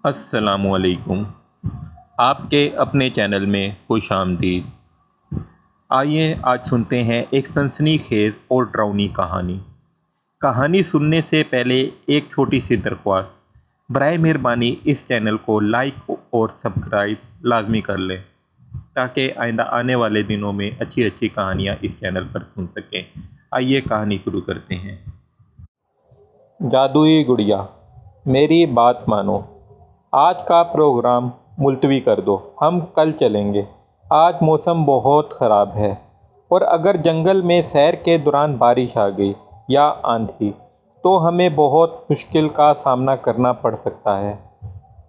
अस्सलामुअलैकुम। आपके अपने चैनल में खुश आमदीद। आइए आज सुनते हैं एक सनसनीखेज़ और डरावनी कहानी। कहानी सुनने से पहले एक छोटी सी दरख्वास्त, बराए मेहरबानी इस चैनल को लाइक और सब्सक्राइब लाजमी कर लें ताकि आइंदा आने वाले दिनों में अच्छी अच्छी कहानियाँ इस चैनल पर सुन सकें। आइए कहानी शुरू करते हैं। जादुई गुड़िया। मेरी बात मानो, आज का प्रोग्राम मुलतवी कर दो, हम कल चलेंगे। आज मौसम बहुत ख़राब है और अगर जंगल में सैर के दौरान बारिश आ गई या आंधी तो हमें बहुत मुश्किल का सामना करना पड़ सकता है।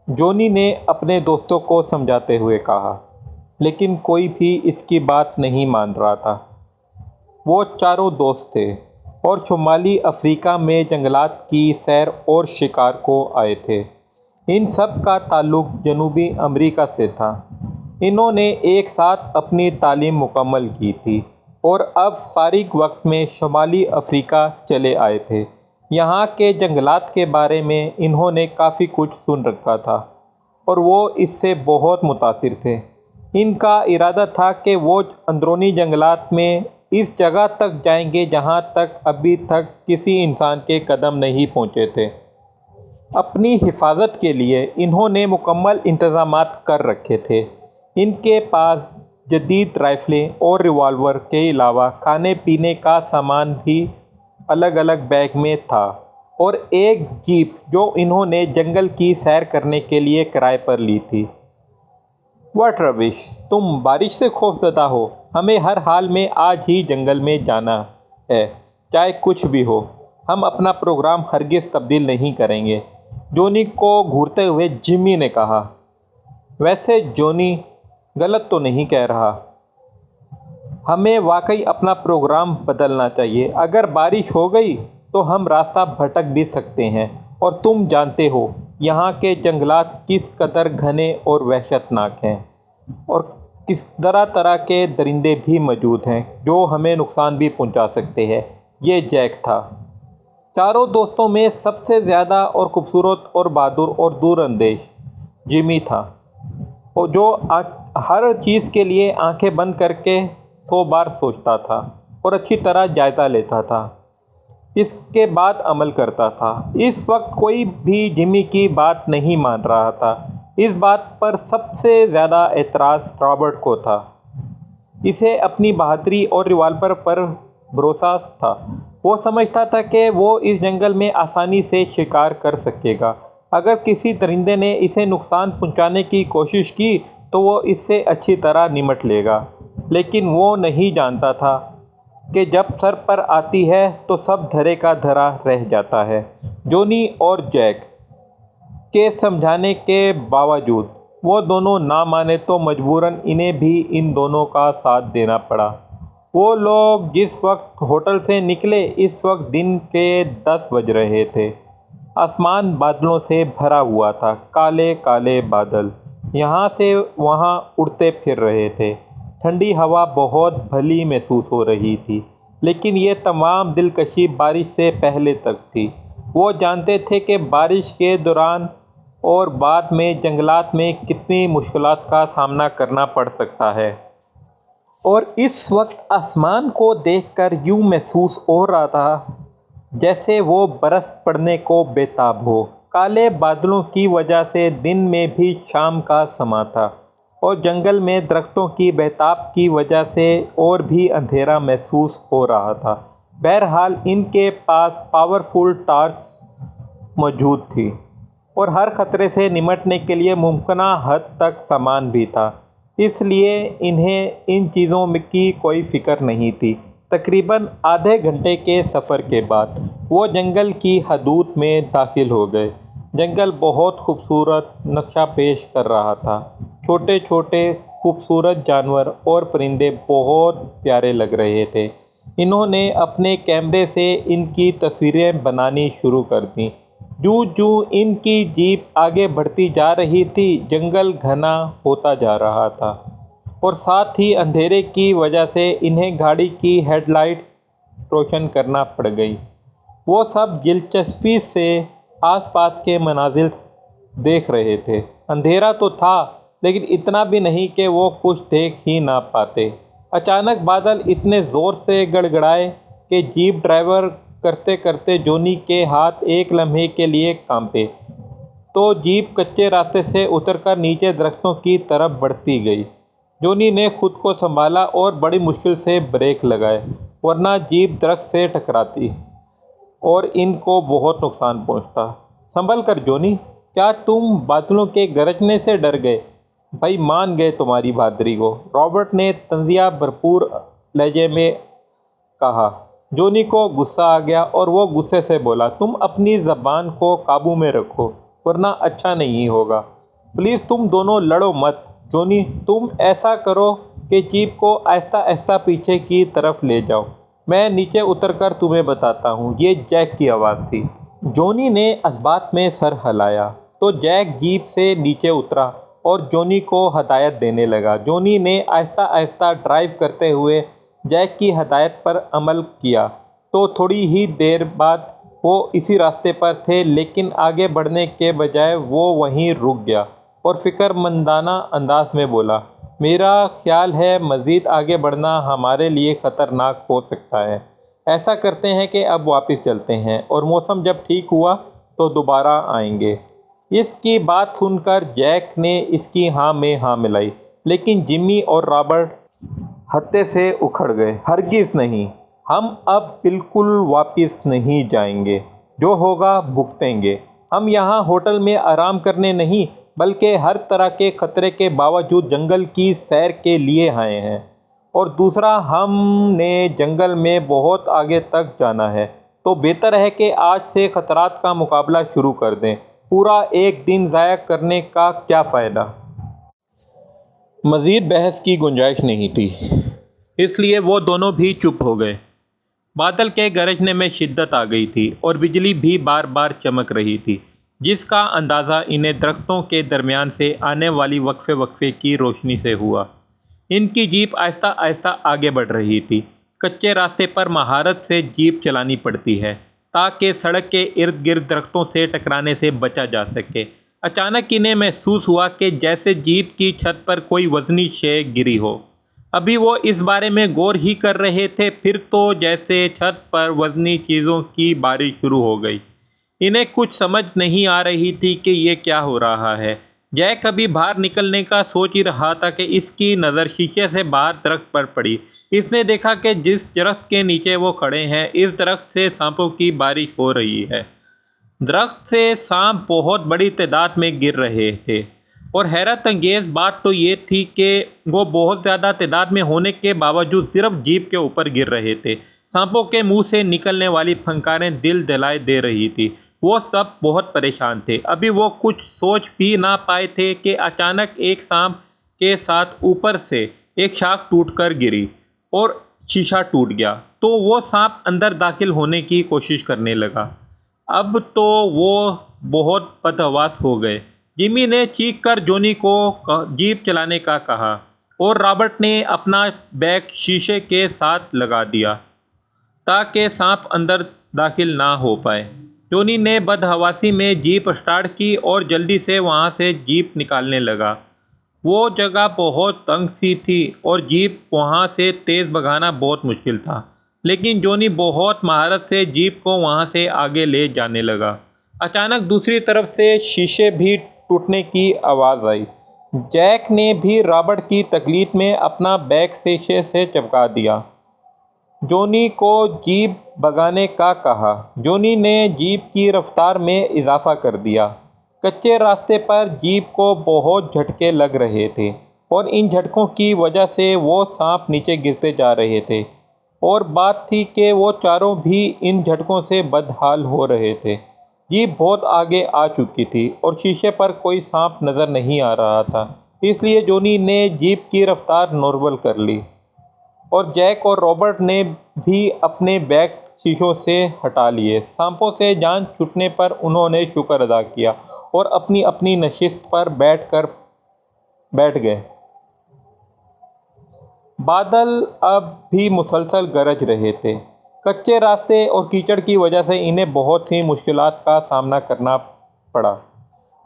जॉनी ने अपने दोस्तों को समझाते हुए कहा, लेकिन कोई भी इसकी बात नहीं मान रहा था। वो चारों दोस्त थे और शुमाली अफ्रीका में जंगलात की सैर और शिकार को आए थे। इन सब का ताल्लुक़ जनूबी अमेरिका से था। इन्होंने एक साथ अपनी तालीम मुकम्मल की थी और अब फारिग वक्त में शुमाली अफ्रीका चले आए थे। यहाँ के जंगलात के बारे में इन्होंने काफ़ी कुछ सुन रखा था और वो इससे बहुत मुतासिर थे। इनका इरादा था कि वो अंदरूनी जंगलात में इस जगह तक जाएंगे जहाँ तक अभी तक किसी इंसान के कदम नहीं पहुँचे थे। अपनी हिफाजत के लिए इन्होंने मुकम्मल इंतज़ामात कर रखे थे। इनके पास जदीद राइफ़लें और रिवॉल्वर के अलावा खाने पीने का सामान भी अलग अलग बैग में था और एक जीप जो इन्होंने जंगल की सैर करने के लिए किराए पर ली थी। व्हाट रबिश, तुम बारिश से खौफज़दा हो? हमें हर हाल में आज ही जंगल में जाना है, चाहे कुछ भी हो। हम अपना प्रोग्राम हरगिज़ तब्दील नहीं करेंगे, जॉनी को घूरते हुए जिमी ने कहा। वैसे जॉनी गलत तो नहीं कह रहा। हमें वाकई अपना प्रोग्राम बदलना चाहिए। अगर बारिश हो गई तो हम रास्ता भटक भी सकते हैं और तुम जानते हो यहाँ के जंगलात किस कदर घने और वहशतनाक हैं और किस तरह तरह के दरिंदे भी मौजूद हैं जो हमें नुकसान भी पहुँचा सकते हैं। ये जैक था। चारों दोस्तों में सबसे ज़्यादा और खूबसूरत और बहादुर और दूरअंदेश जिमी था, और जो हर चीज़ के लिए आंखें बंद करके 100 बार सोचता था और अच्छी तरह जायज़ा लेता था, इसके बाद अमल करता था। इस वक्त कोई भी जिमी की बात नहीं मान रहा था। इस बात पर सबसे ज़्यादा एतराज़ रॉबर्ट को था। इसे अपनी बहादुरी और रिवॉल्वर पर भरोसा था। वो समझता था कि वो इस जंगल में आसानी से शिकार कर सकेगा। अगर किसी दरिंदे ने इसे नुकसान पहुंचाने की कोशिश की तो वो इससे अच्छी तरह निमट लेगा, लेकिन वो नहीं जानता था कि जब सर पर आती है तो सब धरे का धरा रह जाता है। जॉनी और जैक के समझाने के बावजूद वो दोनों ना माने तो मजबूरन इन्हें भी इन दोनों का साथ देना पड़ा। वो लोग जिस वक्त होटल से निकले इस वक्त दिन के 10 बज रहे थे। आसमान बादलों से भरा हुआ था। काले काले बादल यहाँ से वहाँ उड़ते फिर रहे थे। ठंडी हवा बहुत भली महसूस हो रही थी, लेकिन ये तमाम दिलकशी बारिश से पहले तक थी। वो जानते थे कि बारिश के दौरान और बाद में जंगलात में कितनी मुश्किलात का सामना करना पड़ सकता है, और इस वक्त आसमान को देखकर यूँ महसूस हो रहा था जैसे वो बरस पड़ने को बेताब हो। काले बादलों की वजह से दिन में भी शाम का समा था और जंगल में दरख्तों की बेताब की वजह से और भी अंधेरा महसूस हो रहा था। बहरहाल इनके पास पावरफुल टॉर्च मौजूद थी और हर ख़तरे से निमटने के लिए मुमकिना हद तक सामान भी था, इसलिए इन्हें इन चीज़ों की कोई फ़िक्र नहीं थी। तकरीबन आधे घंटे के सफ़र के बाद वो जंगल की हदूद में दाखिल हो गए। जंगल बहुत खूबसूरत नक्शा पेश कर रहा था। छोटे छोटे खूबसूरत जानवर और परिंदे बहुत प्यारे लग रहे थे। इन्होंने अपने कैमरे से इनकी तस्वीरें बनानी शुरू कर दी। जूँ जूँ इनकी जीप आगे बढ़ती जा रही थी, जंगल घना होता जा रहा था और साथ ही अंधेरे की वजह से इन्हें गाड़ी की हेडलाइट्स रोशन करना पड़ गई। वो सब दिलचस्पी से आसपास के मनाजिर देख रहे थे। अंधेरा तो था, लेकिन इतना भी नहीं कि वो कुछ देख ही ना पाते। अचानक बादल इतने ज़ोर से गड़गड़ाए कि जीप ड्राइवर करते करते जॉनी के हाथ एक लम्हे के लिए कांपे। तो जीप कच्चे रास्ते से उतरकर नीचे दरख्तों की तरफ बढ़ती गई। जॉनी ने खुद को संभाला और बड़ी मुश्किल से ब्रेक लगाए, वरना जीप दरख्त से टकराती और इनको बहुत नुकसान पहुंचता। संभल कर जॉनी, क्या तुम बादलों के गरजने से डर गए? भाई मान गए तुम्हारी बहादुरी को, रॉबर्ट ने तंजिया भरपूर लहजे में कहा। जॉनी को गुस्सा आ गया और वो गुस्से से बोला, तुम अपनी ज़बान को काबू में रखो, वरना अच्छा नहीं होगा। प्लीज़ तुम दोनों लड़ो मत। जॉनी, तुम ऐसा करो कि जीप को आहिस्ता आहिस्ता पीछे की तरफ ले जाओ। मैं नीचे उतरकर तुम्हें बताता हूँ। ये जैक की आवाज़ थी। जॉनी ने इस्बात में सर हिलाया तो जैक जीप से नीचे उतरा और जॉनी को हदायत देने लगा। जॉनी ने आहिस्ता आहिस्ता ड्राइव करते हुए जैक की हदायत पर अमल किया तो थोड़ी ही देर बाद वो इसी रास्ते पर थे, लेकिन आगे बढ़ने के बजाय वो वहीं रुक गया और फ़िक्रमंदाना अंदाज में बोला, मेरा ख्याल है मज़ीद आगे बढ़ना हमारे लिए ख़तरनाक हो सकता है। ऐसा करते हैं कि अब वापस चलते हैं और मौसम जब ठीक हुआ तो दोबारा आएंगे। इसकी बात सुनकर जैक ने इसकी हाँ में हाँ मिलाई, लेकिन जिमी और रॉबर्ट हत्थे से उखड़ गए। हरगिज़ नहीं, हम अब बिल्कुल वापस नहीं जाएंगे। जो होगा भुगतेंगे। हम यहाँ होटल में आराम करने नहीं, बल्कि हर तरह के ख़तरे के बावजूद जंगल की सैर के लिए आए हैं। और दूसरा, हमने जंगल में बहुत आगे तक जाना है, तो बेहतर है कि आज से ख़तरात का मुकाबला शुरू कर दें। पूरा एक दिन ज़ाया करने का क्या फ़ायदा। मज़ीद बहस की गुंजाइश नहीं थी, इसलिए वो दोनों भी चुप हो गए। बादल के गरजने में शिद्दत आ गई थी और बिजली भी बार बार चमक रही थी, जिसका अंदाज़ा इन्हें दरख्तों के दरमियान से आने वाली वक्फे वक्फे की रोशनी से हुआ। इनकी जीप आहिस्ता आहिस्ता आगे बढ़ रही थी। कच्चे रास्ते पर महारत से जीप चलानी पड़ती है ताकि सड़क के इर्द गिर्द दरख्तों से टकराने से बचा जा सके। अचानक इन्हें महसूस हुआ कि जैसे जीप की छत पर कोई वज़नी शय गिरी हो। अभी वो इस बारे में गौर ही कर रहे थे, फिर तो जैसे छत पर वज़नी चीज़ों की बारिश शुरू हो गई। इन्हें कुछ समझ नहीं आ रही थी कि ये क्या हो रहा है। जैक अभी बाहर निकलने का सोच ही रहा था कि इसकी नज़र शीशे से बाहर दरख्त पर पड़ी। इसने देखा कि जिस दरख्त के नीचे वो खड़े हैं, इस दरख्त से सांपों की बारिश हो रही है। दरख्त से सांप बहुत बड़ी तादाद में गिर रहे थे और हैरत अंगेज़ बात तो ये थी कि वो बहुत ज़्यादा तादाद में होने के बावजूद सिर्फ जीप के ऊपर गिर रहे थे। सांपों के मुंह से निकलने वाली फंकारें दिल दहलाए दे रही थी। वो सब बहुत परेशान थे। अभी वो कुछ सोच भी ना पाए थे कि अचानक एक सांप के साथ ऊपर से एक शाख टूटकर गिरी और शीशा टूट गया। तो वो सांप अंदर दाखिल होने की कोशिश करने लगा। अब तो वो बहुत बदहवास हो गए। जिमी ने चीख कर जॉनी को जीप चलाने का कहा और रॉबर्ट ने अपना बैग शीशे के साथ लगा दिया ताकि सांप अंदर दाखिल ना हो पाए। जॉनी ने बदहवासी में जीप स्टार्ट की और जल्दी से वहाँ से जीप निकालने लगा। वो जगह बहुत तंग सी थी और जीप वहाँ से तेज़ भगाना बहुत मुश्किल था, लेकिन जॉनी बहुत महारत से जीप को वहाँ से आगे ले जाने लगा। अचानक दूसरी तरफ से शीशे भी टूटने की आवाज़ आई। जैक ने भी रॉबर्ट की तकलीफ में अपना बैग शीशे से चिपका दिया। जॉनी को जीप भगाने का कहा। जॉनी ने जीप की रफ्तार में इजाफा कर दिया। कच्चे रास्ते पर जीप को बहुत झटके लग रहे थे और इन झटकों की वजह से वो सांप नीचे गिरते जा रहे थे। और बात थी कि वो चारों भी इन झटकों से बदहाल हो रहे थे। जीप बहुत आगे आ चुकी थी और शीशे पर कोई सांप नज़र नहीं आ रहा था, इसलिए जॉनी ने जीप की रफ्तार नॉर्मल कर ली और जैक और रॉबर्ट ने भी अपने बैग शीशों से हटा लिए। सांपों से जान छूटने पर उन्होंने शुक्र अदा किया और अपनी अपनी नशिस्त पर बैठ गए। बादल अब भी मुसलसल गरज रहे थे। कच्चे रास्ते और कीचड़ की वजह से इन्हें बहुत ही मुश्किलात का सामना करना पड़ा।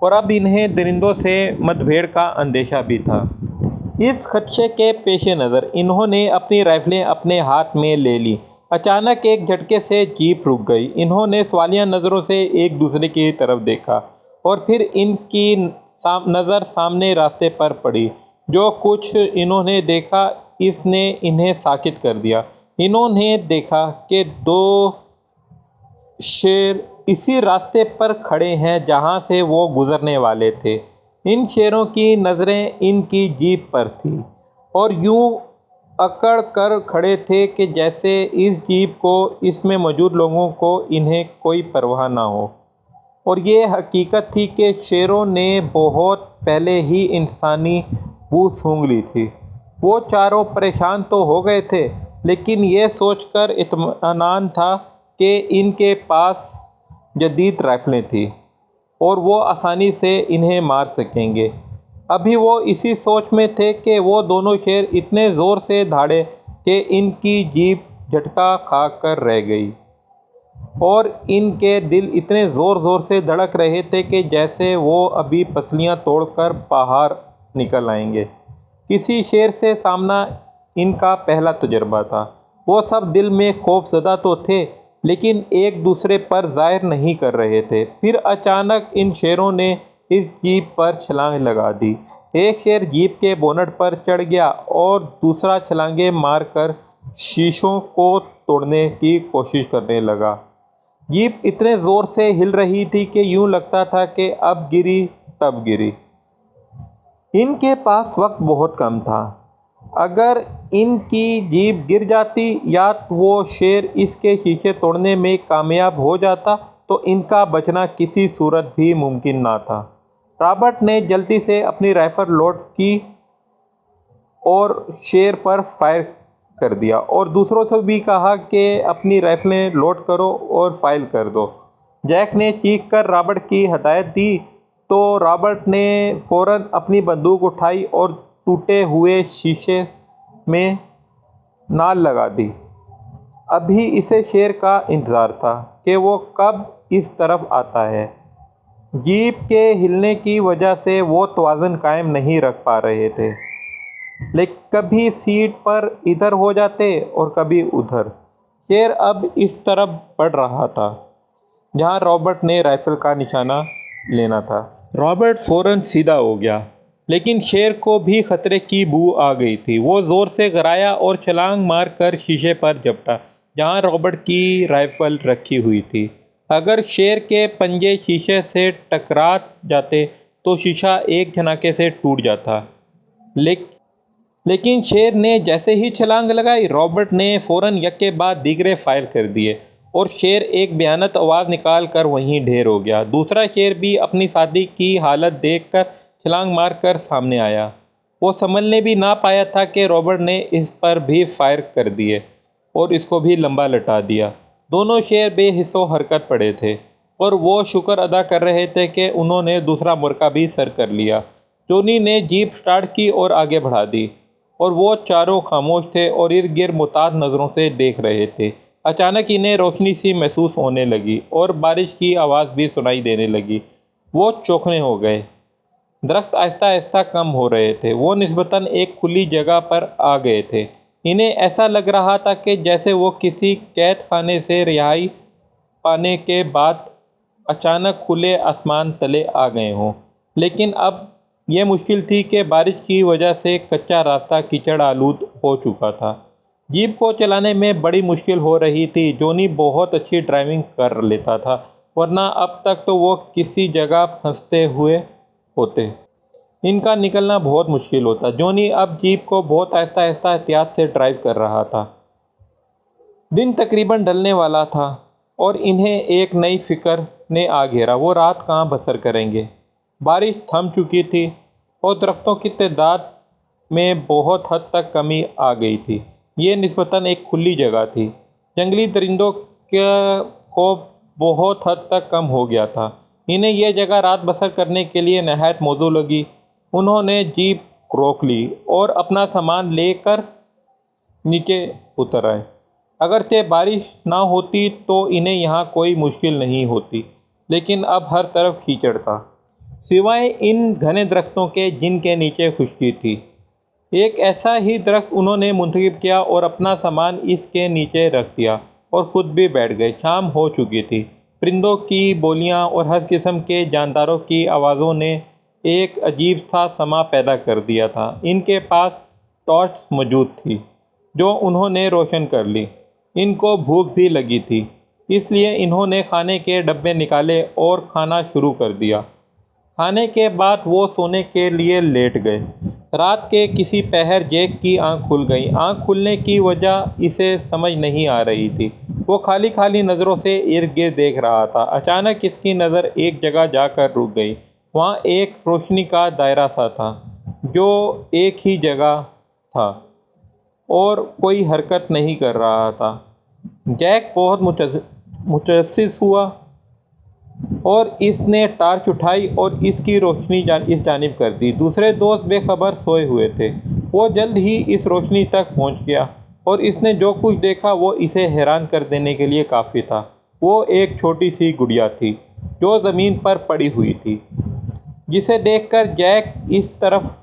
और अब इन्हें दरिंदों से मतभेड़ का अंदेशा भी था। इस खदशे के पेश नज़र इन्होंने अपनी राइफलें अपने हाथ में ले ली। अचानक एक झटके से जीप रुक गई। इन्होंने सवालिया नज़रों से एक दूसरे की तरफ देखा और फिर इनकी नज़र सामने रास्ते पर पड़ी। जो कुछ इन्होंने देखा इसने इन्हें साकित कर दिया। इन्होंने देखा कि दो शेर इसी रास्ते पर खड़े हैं जहां से वो गुजरने वाले थे। इन शेरों की नज़रें इनकी जीप पर थी और यूं अकड़ कर खड़े थे कि जैसे इस जीप को, इसमें मौजूद लोगों को इन्हें कोई परवाह ना हो। और ये हकीकत थी कि शेरों ने बहुत पहले ही इंसानी बू सूंघ ली थी। वो चारों परेशान तो हो गए थे, लेकिन ये सोचकर इत्मीनान था कि इनके पास जदीद राइफलें थी और वो आसानी से इन्हें मार सकेंगे। अभी वो इसी सोच में थे कि वो दोनों शेर इतने ज़ोर से धाड़े कि इनकी जीप झटका खा कर रह गई और इनके दिल इतने ज़ोर ज़ोर से धड़क रहे थे कि जैसे वो अभी पसलियाँ तोड़कर बाहर निकल आएंगे। किसी शेर से सामना इनका पहला तजुर्बा था। वो सब दिल में खौफज़दा तो थे, लेकिन एक दूसरे पर ज़ाहिर नहीं कर रहे थे। फिर अचानक इन शेरों ने इस जीप पर छलांग लगा दी। एक शेर जीप के बोनट पर चढ़ गया और दूसरा छलांगे मारकर शीशों को तोड़ने की कोशिश करने लगा। जीप इतने ज़ोर से हिल रही थी कि यूं लगता था कि अब गिरी तब गिरी। इनके पास वक्त बहुत कम था। अगर इनकी जीप गिर जाती या वो शेर इसके शीशे तोड़ने में कामयाब हो जाता तो इनका बचना किसी सूरत भी मुमकिन ना था। रॉबर्ट ने जल्दी से अपनी राइफल लोड की और शेर पर फायर कर दिया और दूसरों से भी कहा कि अपनी राइफलें लोड करो और फायर कर दो। जैक ने चीख कर रॉबर्ट की हिदायत दी तो रॉबर्ट ने फ़ौरन अपनी बंदूक उठाई और टूटे हुए शीशे में नाल लगा दी। अभी इसे शेर का इंतज़ार था कि वो कब इस तरफ आता है। जीप के हिलने की वजह से वो तवाज़ुन कायम नहीं रख पा रहे थे, लेकिन कभी सीट पर इधर हो जाते और कभी उधर। शेर अब इस तरफ बढ़ रहा था जहां रॉबर्ट ने राइफल का निशाना लेना था। रॉबर्ट फ़ौरन सीधा हो गया, लेकिन शेर को भी खतरे की बू आ गई थी। वो ज़ोर से गराया और छलांग मारकर शीशे पर झपटा जहां रॉबर्ट की राइफल रखी हुई थी। अगर शेर के पंजे शीशे से टकरा जाते तो शीशा एक झनाके से टूट जाता। लेकिन शेर ने जैसे ही छलांग लगाई, रॉबर्ट ने फ़ौरन यक्के बाद दीगरे फायर कर दिए और शेर एक भयानक आवाज़ निकाल कर वहीं ढेर हो गया। दूसरा शेर भी अपनी साथी की हालत देखकर छलांग मारकर सामने आया। वो समझने भी ना पाया था कि रॉबर्ट ने इस पर भी फायर कर दिए और इसको भी लंबा लटा दिया। दोनों शेर बेहिस्सो हरकत पड़े थे और वो शुक्र अदा कर रहे थे कि उन्होंने दूसरा मुर्गा भी सर कर लिया। जोनी ने जीप स्टार्ट की और आगे बढ़ा दी और वो चारों खामोश थे और इर्द गिर्द मुताद नज़रों से देख रहे थे। अचानक इन्हें रोशनी सी महसूस होने लगी और बारिश की आवाज़ भी सुनाई देने लगी। वो चौंकने हो गए। दरख्त आहिस्ता आहिस्ता कम हो रहे थे। वो निस्बतन एक खुली जगह पर आ गए थे। इन्हें ऐसा लग रहा था कि जैसे वो किसी कैद खाने से रिहाई पाने के बाद अचानक खुले आसमान तले आ गए हों। लेकिन अब यह मुश्किल थी कि बारिश की वजह से कच्चा रास्ता कीचड़ आलूद हो चुका था। जीप को चलाने में बड़ी मुश्किल हो रही थी। जोनी बहुत अच्छी ड्राइविंग कर लेता था, वरना अब तक तो वो किसी जगह फंसते हुए होते। इनका निकलना बहुत मुश्किल होता। जोनी अब जीप को बहुत आहिस्ता आहिस्ता एहतियात से ड्राइव कर रहा था। दिन तकरीबन ढलने वाला था और इन्हें एक नई फिक्र ने आ घेरा। वो रात कहाँ बसर करेंगे। बारिश थम चुकी थी और दरख्तों की तादाद में बहुत हद तक कमी आ गई थी। ये निस्बतन एक खुली जगह थी। जंगली दरिंदों का खौफ बहुत हद तक कम हो गया था। इन्हें यह जगह रात बसर करने के लिए नहायत मौजू लगी। उन्होंने जीप रोक ली और अपना सामान लेकर नीचे उतर आए। अगरचे बारिश ना होती तो इन्हें यहाँ कोई मुश्किल नहीं होती, लेकिन अब हर तरफ कीचड़ था। सिवाय इन घने दरख्तों के जिनके नीचे खुशकी थी। एक ऐसा ही दरख्त उन्होंने मुंतखब किया और अपना सामान इसके नीचे रख दिया और ख़ुद भी बैठ गए। शाम हो चुकी थी। परिंदों की बोलियां और हर किस्म के जानदारों की आवाज़ों ने एक अजीब सा समा पैदा कर दिया था। इनके पास टॉर्च मौजूद थी जो उन्होंने रोशन कर ली। इनको भूख भी लगी थी, इसलिए इन्होंने खाने के डब्बे निकाले और खाना शुरू कर दिया। खाने के बाद वो सोने के लिए लेट गए। रात के किसी पहर जैक की आंख खुल गई। आंख खुलने की वजह इसे समझ नहीं आ रही थी। वो खाली खाली नज़रों से इर्द गिर्द देख रहा था। अचानक इसकी नज़र एक जगह जाकर रुक गई। वहाँ एक रोशनी का दायरा सा था जो एक ही जगह था और कोई हरकत नहीं कर रहा था। जैक बहुत मुतअस्सिस हुआ और इसने टार्च उठाई और इसकी रोशनी इस जानिब कर दी। दूसरे दोस्त बेखबर सोए हुए थे। वो जल्द ही इस रोशनी तक पहुंच गया और इसने जो कुछ देखा वो इसे हैरान कर देने के लिए काफ़ी था। वो एक छोटी सी गुड़िया थी जो ज़मीन पर पड़ी हुई थी, जिसे देखकर जैक इस तरफ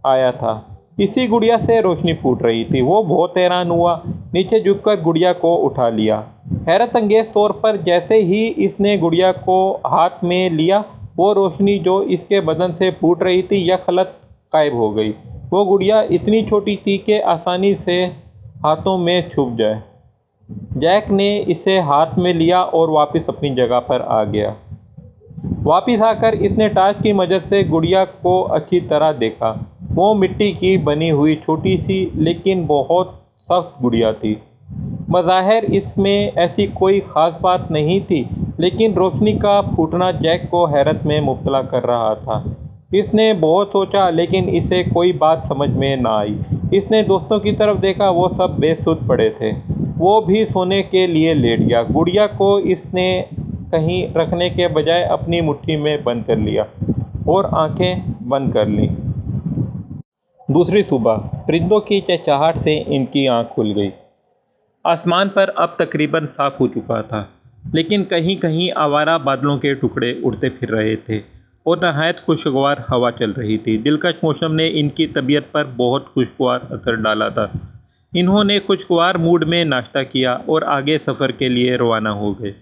आया था। इसी गुड़िया से रोशनी फूट रही थी। वो बहुत हैरान हुआ। नीचे झुककर गुड़िया को उठा लिया। हैरत अंगेज़ तौर पर जैसे ही इसने गुड़िया को हाथ में लिया, वो रोशनी जो इसके बदन से फूट रही थी यकलत गायब हो गई। वो गुड़िया इतनी छोटी थी कि आसानी से हाथों में छुप जाए। जैक ने इसे हाथ में लिया और वापस अपनी जगह पर आ गया। वापस आकर इसने टार्च की मदद से गुड़िया को अच्छी तरह देखा। वो मिट्टी की बनी हुई छोटी सी लेकिन बहुत सख्त गुड़िया थी। बज़ाहिर इसमें ऐसी कोई ख़ास बात नहीं थी, लेकिन रोशनी का फूटना जैक को हैरत में मुब्तला कर रहा था। इसने बहुत सोचा लेकिन इसे कोई बात समझ में ना आई। इसने दोस्तों की तरफ देखा, वो सब बेसुध पड़े थे। वो भी सोने के लिए लेट गया। गुड़िया को इसने कहीं रखने के बजाय अपनी मुट्ठी में बंद कर लिया और आंखें बंद कर लीं। दूसरी सुबह परिंदों की चहचहाहट से इनकी आंख खुल गई। आसमान पर अब तकरीबन साफ हो चुका था, लेकिन कहीं कहीं आवारा बादलों के टुकड़े उड़ते फिर रहे थे और नहायत खुशगवार हवा चल रही थी। दिलकश मौसम ने इनकी तबीयत पर बहुत खुशगवार असर डाला था। इन्होंने खुशगवार मूड में नाश्ता किया और आगे सफ़र के लिए रवाना हो गए।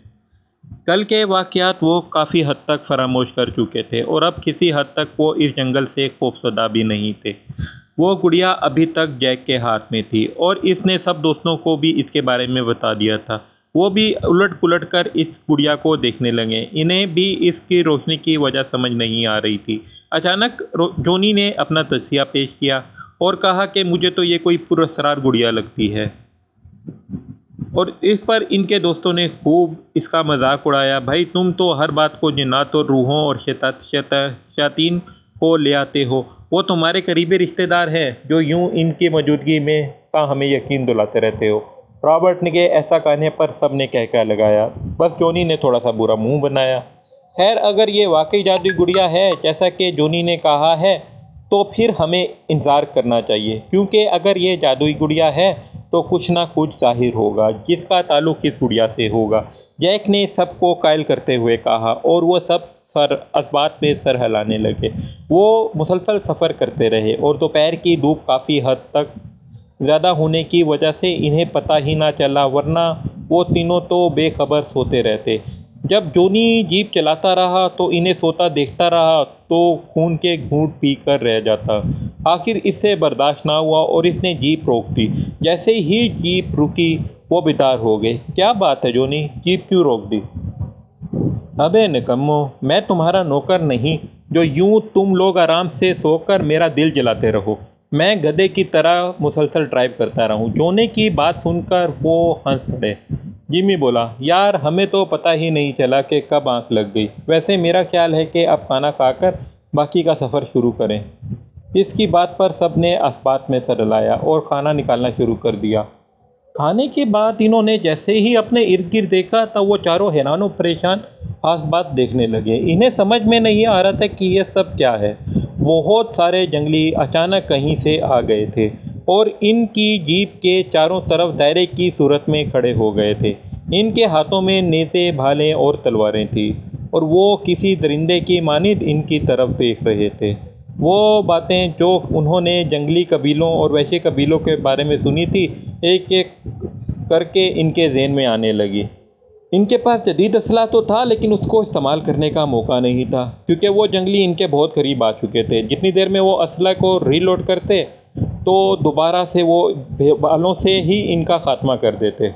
कल के वाक़यात वो काफ़ी हद तक फरामोश कर चुके थे और अब किसी हद तक वो इस जंगल से खौफसदा भी नहीं थे। वो गुड़िया अभी तक जैक के हाथ में थी और इसने सब दोस्तों को भी इसके बारे में बता दिया था। वो भी उलट पुलट कर इस गुड़िया को देखने लगे। इन्हें भी इसकी रोशनी की वजह समझ नहीं आ रही थी। अचानक जोनी ने अपना तज़किया पेश किया और कहा कि मुझे तो ये कोई पुरअसरार गुड़िया लगती है। और इस पर इनके दोस्तों ने खूब इसका मजाक उड़ाया। भाई तुम तो हर बात को जिन्नात और रूहों और शैतान को ले आते हो। वो तुम्हारे करीबी रिश्तेदार हैं जो यूं इनकी मौजूदगी में का हमें यकीन दिलाते रहते हो। रॉबर्ट ने के ऐसा कहने पर सब ने कहका लगाया। बस जोनी ने थोड़ा सा बुरा मुंह बनाया। खैर, अगर ये वाकई जादुई गुड़िया है जैसा कि जोनी ने कहा है तो फिर हमें इंतज़ार करना चाहिए, क्योंकि अगर ये जादुई गुड़िया है तो कुछ ना कुछ जाहिर होगा जिसका ताल्लुक़ इस गुड़िया से होगा। जैक ने सबको कायल करते हुए कहा और वो सब इस बात में सर हिलाने लगे। वो मुसलसल सफ़र करते रहे और दोपहर की धूप काफ़ी हद तक ज़्यादा होने की वजह से इन्हें पता ही ना चला, वरना वो तीनों तो बेखबर सोते रहते। जब जोनी जीप चलाता रहा तो इन्हें सोता देखता रहा तो खून के घूंट पी कर रह जाता। आखिर इससे बर्दाश्त ना हुआ और इसने जीप रोक दी। जैसे ही जीप रुकी वो बेदार हो गए। क्या बात है जोनी, जीप क्यों रोक दी? अबे निकम्मो, मैं तुम्हारा नौकर नहीं जो यूं तुम लोग आराम से सोकर मेरा दिल जलाते रहो। मैं गधे की तरह मुसलसल ड्राइव करता रहूं। जोनी की बात सुनकर वो हंस पड़े। जिमी बोला, यार हमें तो पता ही नहीं चला कि कब आंख लग गई। वैसे मेरा ख्याल है कि अब खाना खाकर बाकी का सफ़र शुरू करें। इसकी बात पर सब ने असबात में सर हिलाया और खाना निकालना शुरू कर दिया। खाने के बाद इन्होंने जैसे ही अपने इर्द गिर्द देखा तब वो चारों हैरान और परेशान आसपास देखने लगे। इन्हें समझ में नहीं आ रहा था कि ये सब क्या है। बहुत सारे जंगली अचानक कहीं से आ गए थे और इनकी जीप के चारों तरफ दायरे की सूरत में खड़े हो गए थे। इनके हाथों में नेज़े, भाले और तलवारें थी। और वो किसी दरिंदे की मानिंद इनकी तरफ देख रहे थे। वो बातें जो उन्होंने जंगली कबीलों और वैश्य कबीलों के बारे में सुनी थी, एक एक करके इनके ज़हन में आने लगी। इनके पास जदीद असला तो था, लेकिन उसको इस्तेमाल करने का मौका नहीं था, क्योंकि वो जंगली इनके बहुत करीब आ चुके थे। जितनी देर में वो असला को रीलोड करते तो दोबारा से वो बालों से ही इनका खात्मा कर देते।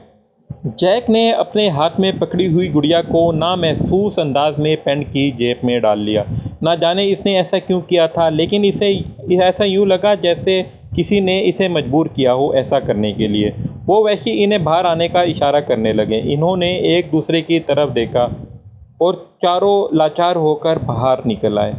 जैक ने अपने हाथ में पकड़ी हुई गुड़िया को नामहसूस अंदाज में पैंट की जेब में डाल लिया। ना जाने इसने ऐसा क्यों किया था, लेकिन इसे ऐसा यूँ लगा जैसे किसी ने इसे मजबूर किया हो ऐसा करने के लिए। वो वैसे इन्हें बाहर आने का इशारा करने लगे। इन्होंने एक दूसरे की तरफ देखा और चारों लाचार होकर बाहर निकल आए,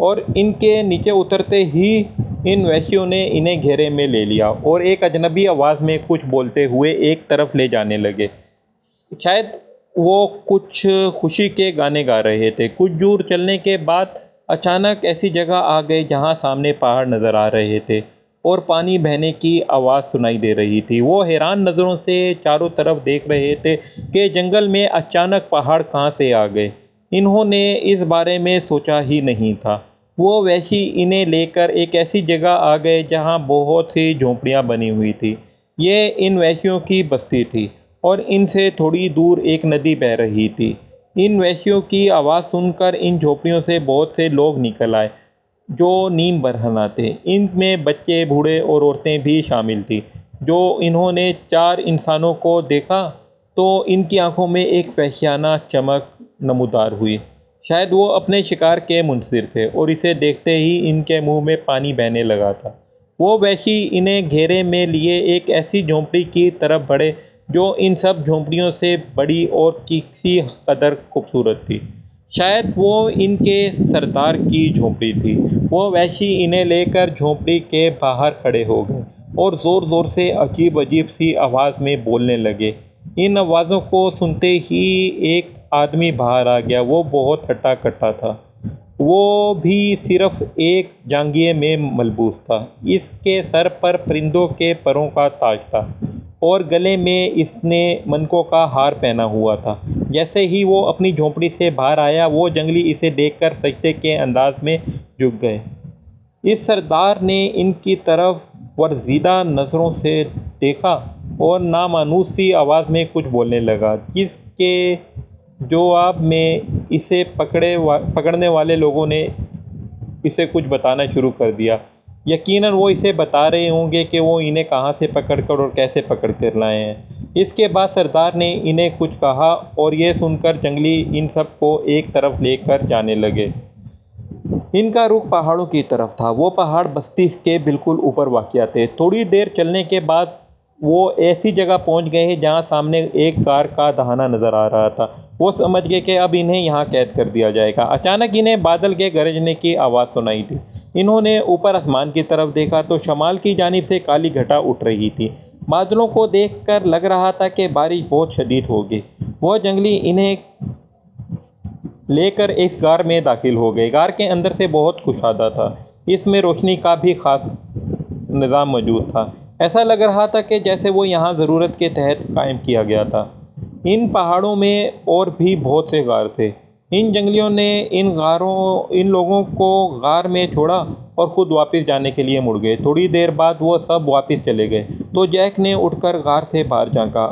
और इनके नीचे उतरते ही इन वैश्यों ने इन्हें घेरे में ले लिया और एक अजनबी आवाज़ में कुछ बोलते हुए एक तरफ ले जाने लगे। शायद वो कुछ खुशी के गाने गा रहे थे। कुछ दूर चलने के बाद अचानक ऐसी जगह आ गए जहाँ सामने पहाड़ नज़र आ रहे थे और पानी बहने की आवाज़ सुनाई दे रही थी। वो हैरान नज़रों से चारों तरफ देख रहे थे कि जंगल में अचानक पहाड़ कहाँ से आ गए। इन्होंने इस बारे में सोचा ही नहीं था। वो वैसी इन्हें लेकर एक ऐसी जगह आ गए जहाँ बहुत सी झोंपड़ियाँ बनी हुई थी। ये इन वैश्यों की बस्ती थी और इनसे थोड़ी दूर एक नदी बह रही थी। इन वैश्यों की आवाज़ सुनकर इन झोंपड़ियों से बहुत से लोग निकल आए जो नीम बरहना थे। इनमें बच्चे, बूढ़े और औरतें भी शामिल थी। जो इन्होंने चार इंसानों को देखा तो इनकी आंखों में एक वहशियाना चमक नमूदार हुई। शायद वो अपने शिकार के मुंतज़िर थे और इसे देखते ही इनके मुंह में पानी बहने लगा था। वो वैशी इन्हें घेरे में लिए एक ऐसी झोंपड़ी की तरफ बढ़े जो इन सब झोंपड़ियों से बड़ी और किसी कदर खूबसूरत थी। शायद वो इनके सरदार की झोंपड़ी थी। वो वैशी इन्हें लेकर झोंपड़ी के बाहर खड़े हो गए और ज़ोर ज़ोर से अजीब अजीब सी आवाज़ में बोलने लगे। इन आवाज़ों को सुनते ही एक आदमी बाहर आ गया। वो बहुत हट्टा कट्टा था। वो भी सिर्फ एक जांघिए में मलबूस था। इसके सर पर परिंदों के परों का ताज था और गले में इसने मनकों का हार पहना हुआ था। जैसे ही वो अपनी झोंपड़ी से बाहर आया, वो जंगली इसे देखकर सजदे के अंदाज में झुक गए। इस सरदार ने इनकी तरफ वर्जीदा नज़रों से देखा और नामानूस सी आवाज़ में कुछ बोलने लगा, जिसके जवाब में इसे पकड़ने वाले लोगों ने इसे कुछ बताना शुरू कर दिया। यकीनन वो इसे बता रहे होंगे कि वो इन्हें कहाँ से पकड़कर और कैसे पकड़ कर लाए हैं। इसके बाद सरदार ने इन्हें कुछ कहा और ये सुनकर जंगली इन सब को एक तरफ लेकर जाने लगे। इनका रुख पहाड़ों की तरफ था। वो पहाड़ बस्ती के बिल्कुल ऊपर वाक़या थे। थोड़ी देर चलने के बाद वो ऐसी जगह पहुंच गए जहां सामने एक कार का दहाना नज़र आ रहा था। वो समझ गए कि अब इन्हें यहां कैद कर दिया जाएगा। अचानक इन्हें बादल के गरजने की आवाज़ सुनाई दी। इन्होंने ऊपर आसमान की तरफ देखा तो शमाल की जानिब से काली घटा उठ रही थी। बादलों को देखकर लग रहा था कि बारिश बहुत शदीद होगी। वो जंगली इन्हें लेकर इस गार में दाखिल हो गए। गार के अंदर से बहुत कुशादा था। इसमें रोशनी का भी ख़ास निज़ाम मौजूद था। ऐसा लग रहा था कि जैसे वो यहाँ ज़रूरत के तहत कायम किया गया था। इन पहाड़ों में और भी बहुत से गार थे। इन जंगलियों ने इन लोगों को गार में छोड़ा और ख़ुद वापस जाने के लिए मुड़ गए। थोड़ी देर बाद वो सब वापस चले गए तो जैक ने उठकर गार से बाहर झांका।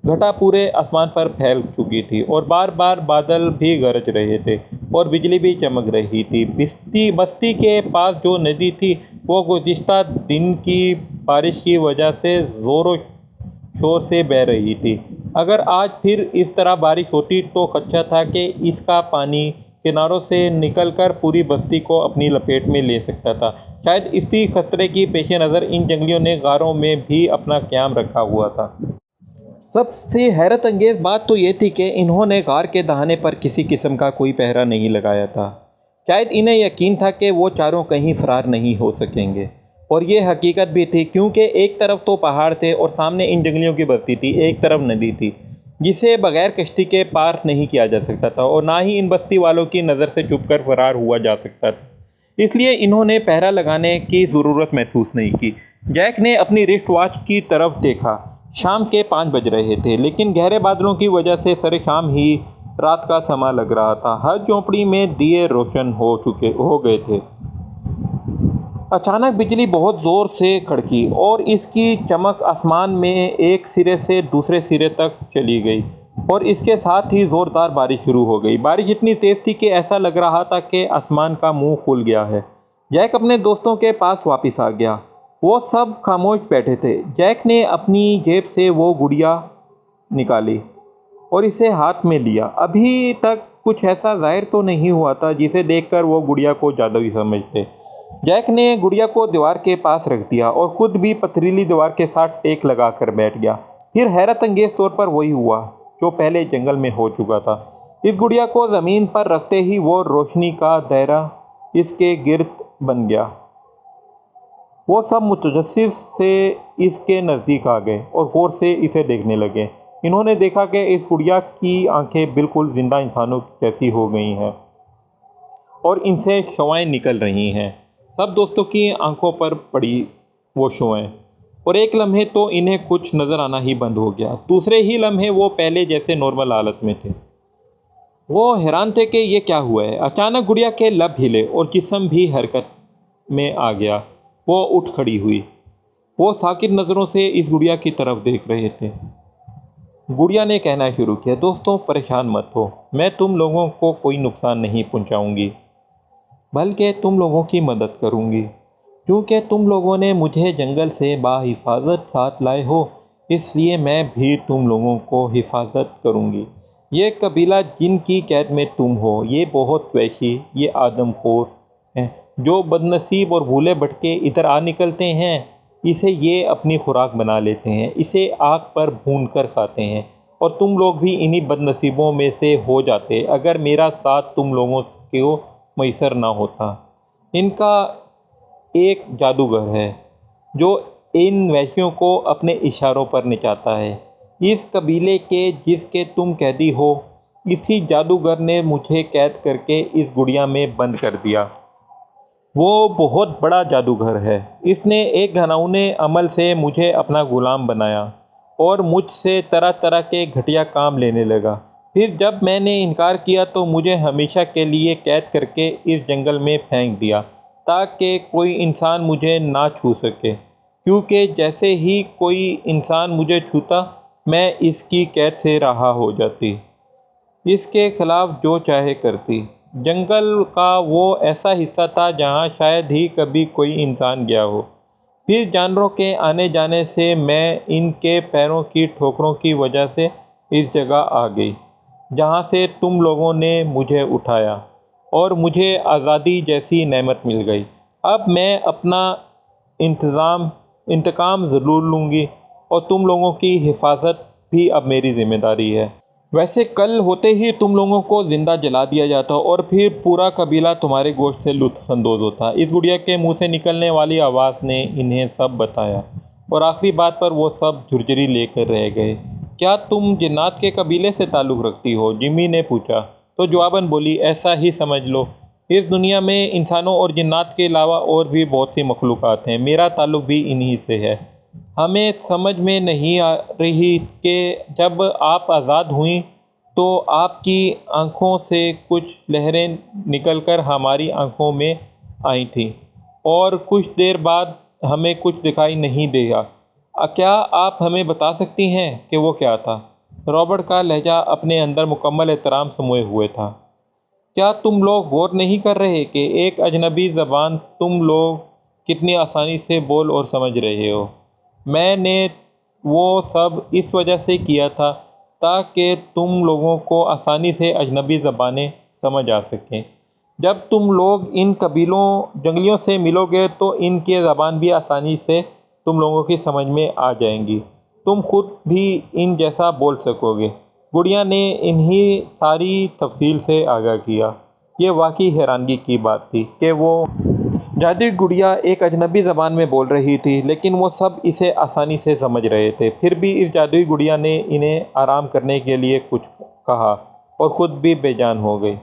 घटा पूरे आसमान पर फैल चुकी थी और बार बार बादल भी गरज रहे थे और बिजली भी चमक रही थी। बस्ती के पास जो नदी थी वो गुज़िश्ता दिन की बारिश की वजह से ज़ोरों शोर से बह रही थी। अगर आज फिर इस तरह बारिश होती तो खदशा था कि इसका पानी किनारों से निकलकर पूरी बस्ती को अपनी लपेट में ले सकता था। शायद इसी खतरे की पेश नज़र इन जंगलियों ने गारों में भी अपना क़याम रखा हुआ था। सबसे हैरत अंगेज़ बात तो ये थी कि इन्होंने गार के दहाने पर किसी किस्म का कोई पहरा नहीं लगाया था। शायद इन्हें यकीन था कि वो चारों कहीं फरार नहीं हो सकेंगे, और ये हकीकत भी थी, क्योंकि एक तरफ तो पहाड़ थे और सामने इन जंगलियों की बस्ती थी। एक तरफ नदी थी जिसे बगैर कश्ती के पार नहीं किया जा सकता था और ना ही इन बस्ती वालों की नज़र से छुपकर फरार हुआ जा सकता था। इसलिए इन्होंने पहरा लगाने की ज़रूरत महसूस नहीं की। जैक ने अपनी रिस्ट वॉच की तरफ देखा। शाम के 5 बज रहे थे, लेकिन गहरे बादलों की वजह से सरे शाम ही रात का समय लग रहा था। हर झोंपड़ी में दिए रोशन हो गए थे। अचानक बिजली बहुत ज़ोर से कड़की और इसकी चमक आसमान में एक सिरे से दूसरे सिरे तक चली गई और इसके साथ ही ज़ोरदार बारिश शुरू हो गई। बारिश इतनी तेज़ थी कि ऐसा लग रहा था कि आसमान का मुंह खुल गया है। जैक अपने दोस्तों के पास वापस आ गया। वो सब खामोश बैठे थे। जैक ने अपनी जेब से वो गुड़िया निकाली और इसे हाथ में लिया। अभी तक कुछ ऐसा जाहिर तो नहीं हुआ था जिसे देखकर वो गुड़िया को जादुई समझते। जैक ने गुड़िया को दीवार के पास रख दिया और खुद भी पथरीली दीवार के साथ टेक लगाकर बैठ गया। फिर हैरत अंगेज तौर पर वही हुआ जो पहले जंगल में हो चुका था। इस गुड़िया को ज़मीन पर रखते ही वो रोशनी का दायरा इसके गिर्द बन गया। वो सब मुतजस्सिस से इसके नज़दीक आ गए और गौर से इसे देखने लगे। इन्होंने देखा कि इस गुड़िया की आंखें बिल्कुल जिंदा इंसानों जैसी हो गई हैं और इनसे शुआएं निकल रही हैं। सब दोस्तों की आंखों पर पड़ी वो शुआएं और एक लम्हे तो इन्हें कुछ नज़र आना ही बंद हो गया। दूसरे ही लम्हे वो पहले जैसे नॉर्मल हालत में थे। वो हैरान थे कि ये क्या हुआ है। अचानक गुड़िया के लब हिले और जिस्म भी हरकत में आ गया। वो उठ खड़ी हुई। वो साकित नज़रों से इस गुड़िया की तरफ देख रहे थे। गुड़िया ने कहना शुरू किया, दोस्तों परेशान मत हो, मैं तुम लोगों को कोई नुकसान नहीं पहुंचाऊंगी, बल्कि तुम लोगों की मदद करूंगी। क्योंकि तुम लोगों ने मुझे जंगल से बाहिफाजत साथ लाए हो, इसलिए मैं भी तुम लोगों को हिफाजत करूंगी। ये कबीला जिनकी कैद में तुम हो, ये बहुत वैशी, ये आदमखोर हैं जो बदनसीब और भूले भटके इधर आ निकलते हैं। इसे ये अपनी खुराक बना लेते हैं, इसे आग पर भून कर खाते हैं और तुम लोग भी इन्हीं बदनसीबों में से हो जाते अगर मेरा साथ तुम लोगों को मैसर ना होता। इनका एक जादूगर है जो इन वैश्यों को अपने इशारों पर नचाता है। इस कबीले के जिसके तुम कैदी हो, इसी जादूगर ने मुझे कैद करके इस गुड़िया में बंद कर दिया। वो बहुत बड़ा जादूगर है। इसने एक घिनौने अमल से मुझे अपना गुलाम बनाया और मुझसे तरह तरह के घटिया काम लेने लगा। फिर जब मैंने इनकार किया तो मुझे हमेशा के लिए कैद करके इस जंगल में फेंक दिया ताकि कोई इंसान मुझे ना छू सके, क्योंकि जैसे ही कोई इंसान मुझे छूता मैं इसकी कैद से रहा हो जाती, इसके खिलाफ जो चाहे करती। जंगल का वो ऐसा हिस्सा था जहाँ शायद ही कभी कोई इंसान गया हो। फिर जानवरों के आने जाने से मैं इनके पैरों की ठोकरों की वजह से इस जगह आ गई जहाँ से तुम लोगों ने मुझे उठाया और मुझे आज़ादी जैसी नेमत मिल गई। अब मैं अपना इंतकाम ज़रूर लूँगी और तुम लोगों की हिफाजत भी अब मेरी ज़िम्मेदारी है। वैसे कल होते ही तुम लोगों को ज़िंदा जला दिया जाता और फिर पूरा कबीला तुम्हारे गोश्त से लुत्फ़अंदोज़ होता। इस गुड़िया के मुंह से निकलने वाली आवाज़ ने इन्हें सब बताया और आखिरी बात पर वो सब झुरझुरी लेकर रह गए। क्या तुम जिन्नात के कबीले से ताल्लुक़ रखती हो? जिमी ने पूछा तो जवाबन बोली, ऐसा ही समझ लो। इस दुनिया में इंसानों और जिन्नात के अलावा और भी बहुत सी मखलूक़ात हैं। मेरा ताल्लुक़ भी इन्हीं से है। हमें समझ में नहीं आ रही कि जब आप आज़ाद हुई तो आपकी आँखों से कुछ लहरें निकलकर हमारी आँखों में आई थीं और कुछ देर बाद हमें कुछ दिखाई नहीं दिया। क्या आप हमें बता सकती हैं कि वो क्या था? रॉबर्ट का लहजा अपने अंदर मुकम्मल एहतराम समोए हुए था। क्या तुम लोग गौर नहीं कर रहे कि एक अजनबी ज़बान तुम लोग कितनी आसानी से बोल और समझ रहे हो? मैंने वो सब इस वजह से किया था ताकि तुम लोगों को आसानी से अजनबी ज़बानें समझ आ सकें। जब तुम लोग इन जंगलियों से मिलोगे तो इनकी ज़बान भी आसानी से तुम लोगों की समझ में आ जाएंगी। तुम खुद भी इन जैसा बोल सकोगे। गुड़िया ने इन्हीं सारी तफसील से आगाह किया। ये वाकई हैरानगी की बात थी कि वो जादुई गुड़िया एक अजनबी ज़बान में बोल रही थी, लेकिन वो सब इसे आसानी से समझ रहे थे। फिर भी इस जादुई गुड़िया ने इन्हें आराम करने के लिए कुछ कहा और ख़ुद भी बेजान हो गई।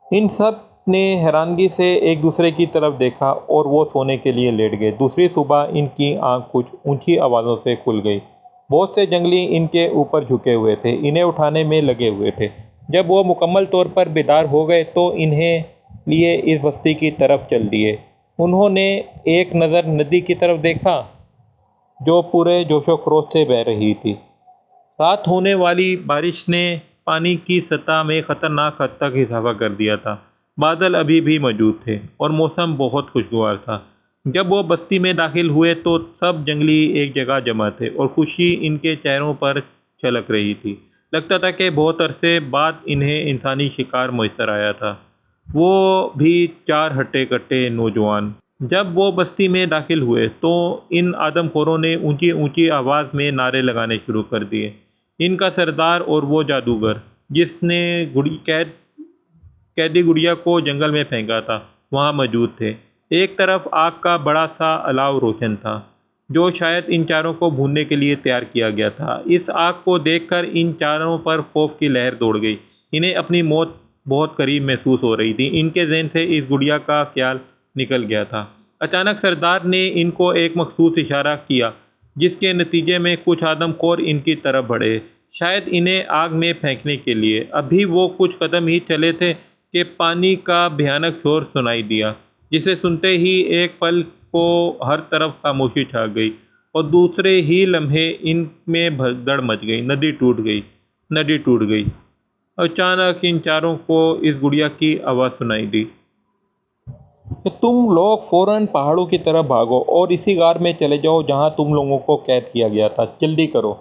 इन सब ने हैरानगी से एक दूसरे की तरफ देखा और वो सोने के लिए लेट गए। दूसरी सुबह इनकी आँख कुछ ऊंची आवाज़ों से खुल गई। बहुत से जंगली इनके ऊपर झुके हुए थे, इन्हें उठाने में लगे हुए थे। जब वो मुकम्मल तौर पर बेदार हो गए तो इन्हें लिए इस बस्ती की तरफ चल दिए। उन्होंने एक नज़र नदी की तरफ देखा जो पूरे जोशो खरोश से बह रही थी। रात होने वाली बारिश ने पानी की सतह में ख़तरनाक हद तक इजाफा कर दिया था। बादल अभी भी मौजूद थे और मौसम बहुत खुशगवार था। जब वो बस्ती में दाखिल हुए तो सब जंगली एक जगह जमा थे और खुशी इनके चेहरों पर छलक रही थी। लगता था कि बहुत अरसे बाद इन्हें इंसानी शिकार मैसर आया था, वो भी 4 हट्टे कट्टे नौजवान। जब वो बस्ती में दाखिल हुए तो इन आदमखोरों ने ऊंची ऊंची आवाज़ में नारे लगाने शुरू कर दिए। इनका सरदार और वो जादूगर जिसने कैदी गुड़िया को जंगल में फेंका था वहाँ मौजूद थे। एक तरफ आग का बड़ा सा अलाव रोशन था जो शायद इन चारों को भूनने के लिए तैयार किया गया था। इस आग को देखकर इन चारों पर खौफ की लहर दौड़ गई। इन्हें अपनी मौत बहुत करीब महसूस हो रही थी। इनके जहन से इस गुड़िया का ख्याल निकल गया था। अचानक सरदार ने इनको एक मखसूस इशारा किया जिसके नतीजे में कुछ आदमखोर इनकी तरफ बढ़े, शायद इन्हें आग में फेंकने के लिए। अभी वो कुछ कदम ही चले थे कि पानी का भयानक शोर सुनाई दिया, जिसे सुनते ही एक पल को हर तरफ खामोशी छा गई और दूसरे ही लम्हे इनमें भगदड़ मच गई। नदी टूट गई। अचानक इन चारों को इस गुड़िया की आवाज़ सुनाई दी कि तुम लोग फौरन पहाड़ों की तरफ भागो और इसी गार में चले जाओ जहां तुम लोगों को कैद किया गया था। जल्दी करो।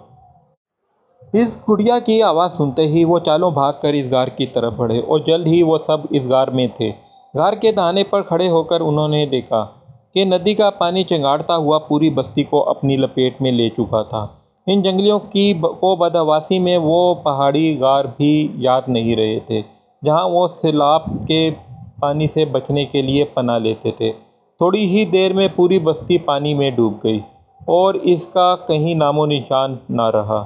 इस गुड़िया की आवाज़ सुनते ही वो चारों भागकर इस गार की तरफ बढ़े और जल्द ही वो सब इस गार में थे। गार के दाने पर खड़े होकर उन्होंने देखा कि नदी का पानी चिंगाड़ता हुआ पूरी बस्ती को अपनी लपेट में ले चुका था। इन जंगलियों को बदहवासी में वो पहाड़ी गार भी याद नहीं रहे थे जहाँ वो सैलाब के पानी से बचने के लिए पनाह लेते थे। थोड़ी ही देर में पूरी बस्ती पानी में डूब गई और इसका कहीं नामो निशान ना रहा।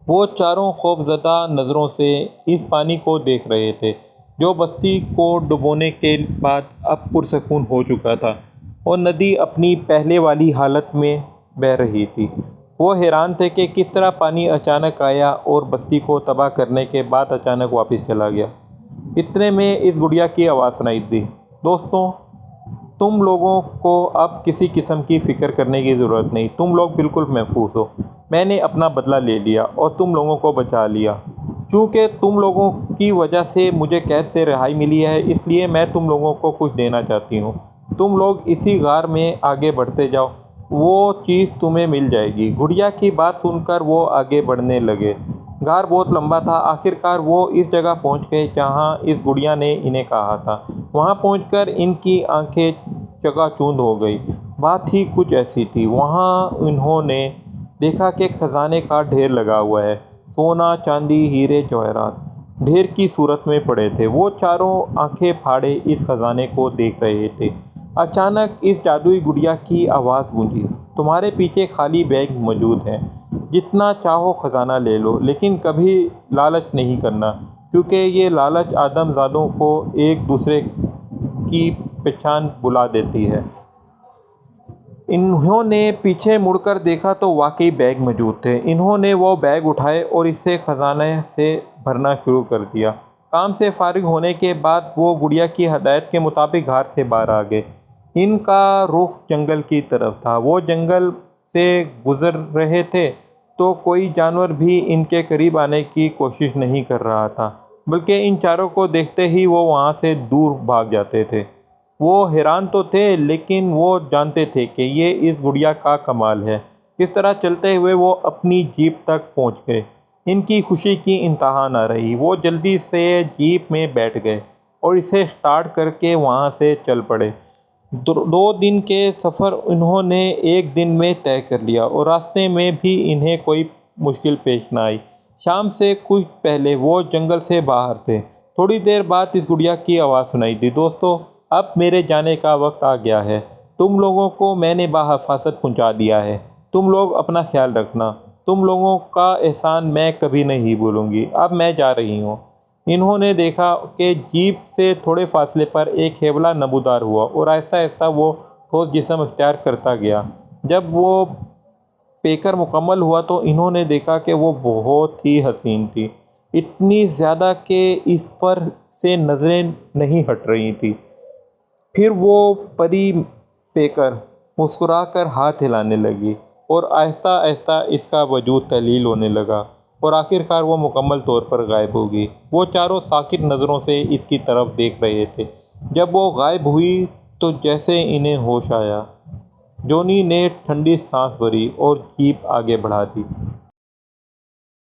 वो चारों खौफजदा नज़रों से इस पानी को देख रहे थे जो बस्ती को डुबोने के बाद अब पुरसकून हो चुका था और नदी अपनी पहले वाली हालत में बह रही थी। वो हैरान थे कि किस तरह पानी अचानक आया और बस्ती को तबाह करने के बाद अचानक वापस चला गया। इतने में इस गुड़िया की आवाज़ सुनाई दी, दोस्तों तुम लोगों को अब किसी किस्म की फ़िक्र करने की ज़रूरत नहीं। तुम लोग बिल्कुल महफूज हो। मैंने अपना बदला ले लिया और तुम लोगों को बचा लिया। चूँकि तुम लोगों की वजह से मुझे कैद से रिहाई मिली है, इसलिए मैं तुम लोगों को कुछ देना चाहती हूँ। तुम लोग इसी गार में आगे बढ़ते जाओ, वो चीज़ तुम्हें मिल जाएगी। गुड़िया की बात सुनकर वो आगे बढ़ने लगे। गार बहुत लंबा था। आखिरकार वो इस जगह पहुंच गए जहां इस गुड़िया ने इन्हें कहा था। वहां पहुंचकर इनकी आंखें चकाचौंध हो गई। बात ही कुछ ऐसी थी। वहां इन्होंने देखा कि खजाने का ढेर लगा हुआ है। सोना, चांदी, हीरे जवाहरात ढेर की सूरत में पड़े थे। वो चारों आंखें फाड़े इस खजाने को देख रहे थे। अचानक इस जादुई गुड़िया की आवाज़ गूंजी, तुम्हारे पीछे खाली बैग मौजूद है, जितना चाहो खजाना ले लो, लेकिन कभी लालच नहीं करना, क्योंकि ये लालच आदमजादों को एक दूसरे की पहचान बुला देती है। इन्होंने पीछे मुड़कर देखा तो वाकई बैग मौजूद थे। इन्होंने वो बैग उठाए और इसे खजाने से भरना शुरू कर दिया। काम से फारिग होने के बाद वो गुड़िया की हदायत के मुताबिक घर से बाहर आ गए। इनका रुख जंगल की तरफ था। वो जंगल से गुजर रहे थे तो कोई जानवर भी इनके करीब आने की कोशिश नहीं कर रहा था, बल्कि इन चारों को देखते ही वो वहाँ से दूर भाग जाते थे। वो हैरान तो थे लेकिन वो जानते थे कि ये इस गुड़िया का कमाल है। इस तरह चलते हुए वो अपनी जीप तक पहुँच गए। इनकी खुशी की इंतहा न रही। वो जल्दी से जीप में बैठ गए और इसे स्टार्ट करके वहाँ से चल पड़े। 2 दिन के सफ़र इन्होंने एक दिन में तय कर लिया और रास्ते में भी इन्हें कोई मुश्किल पेश न आई। शाम से कुछ पहले वो जंगल से बाहर थे। थोड़ी देर बाद इस गुड़िया की आवाज़ सुनाई दी, दोस्तों अब मेरे जाने का वक्त आ गया है। तुम लोगों को मैंने बाहिफाजत पहुंचा दिया है। तुम लोग अपना ख्याल रखना। तुम लोगों का एहसान मैं कभी नहीं भूलूंगी। अब मैं जा रही हूँ। इन्होंने देखा कि जीप से थोड़े फासले पर एक हेवला नमूदार हुआ और आहिस्ता आहिस्ता वो ठोस जिस्म अख्तियार करता गया। जब वो पेकर मुकम्मल हुआ तो इन्होंने देखा कि वो बहुत ही हसीन थी। इतनी ज़्यादा कि इस पर से नज़रें नहीं हट रही थी। फिर वो परी पेकर मुस्कुराकर हाथ हिलाने लगी और आहिस्ता आहिस्ता इसका वजूद तहलील होने लगा और आखिरकार वो मुकम्मल तौर पर गायब हो गई। वो चारों साकित नज़रों से इसकी तरफ देख रहे थे। जब वो गायब हुई तो जैसे इन्हें होश आया, जॉनी ने ठंडी सांस भरी और जीप आगे बढ़ा दी।